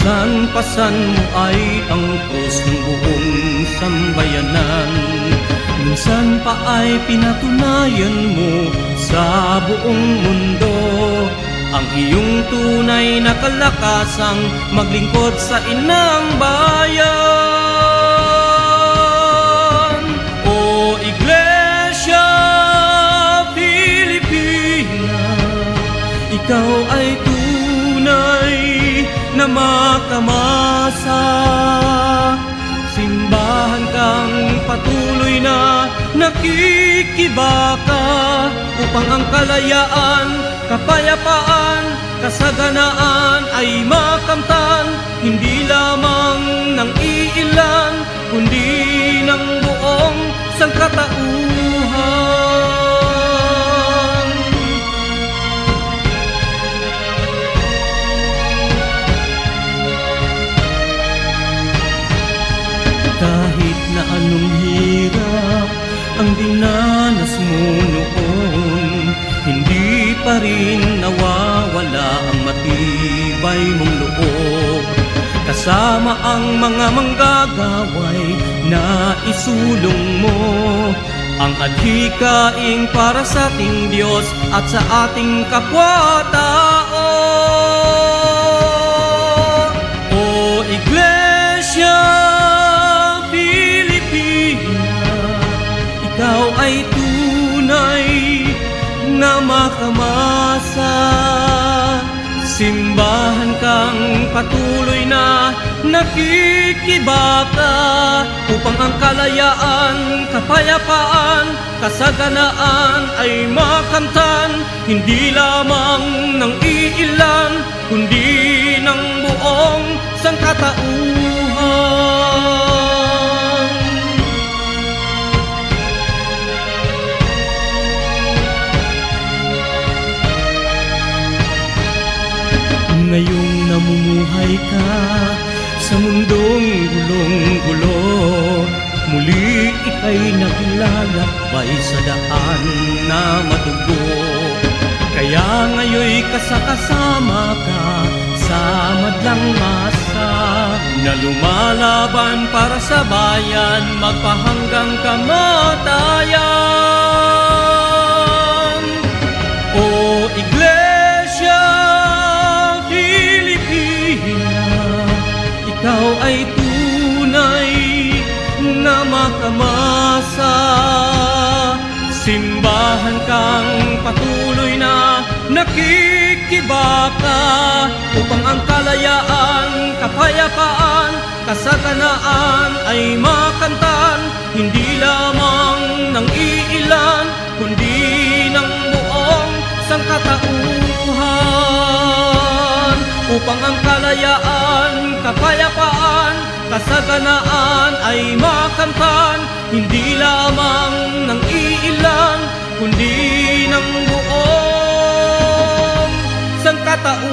Minsan pasan mo ay ang krus ng buong sambayanan. Minsan pa ay pinatunayan mo sa buong mundo ang iyong tunay na kalakasang maglingkod sa inang bayan. O Iglesia Filipina, ikaw ay tunay na makamasa. Simbahan kang patuloy na nakikibaka upang ang kalayaan, kapayapaan, kasaganaan ay makamtan, hindi lamang ng iilan, kundi ng buong sangkatauhan. Kahit na anong hirap ang dinanas mo noon, hindi pa rin nawawala ang matibay mong loob. Kasama ang mga manggagaway na isulong mo ang adhikain para sa ating Diyos at sa ating kapwa-tao. O Iglesia ikaw ay tunay na makamasa. Simbahan kang patuloy na nakikibaka upang ang kalayaan, kapayapaan, kasaganaan ay makamtan, hindi lamang ng iilan, kundi ng buong sangkatauhan. Ngayong namumuhay ka sa mundong gulong-gulo, muli ika'y naglalakbay sa daan na madugo. Kaya ngayon'y kasama ka sa madlang masa na lumalaban para sa bayan, magpahanggang kamatayan. O Iglesia ikaw ay tunay na makamasa. Simbahan kang patuloy na nakikibaka upang ang kalayaan, kapayapaan, kasaganaan ay makamtan, hindi lamang ng iilan, kundi ng buong sangkatauhan. Upang ang kalayaan, kapayapaan, kasaganaan ay makamtan, hindi lamang ng iilan, kundi ng buong sangkatauhan.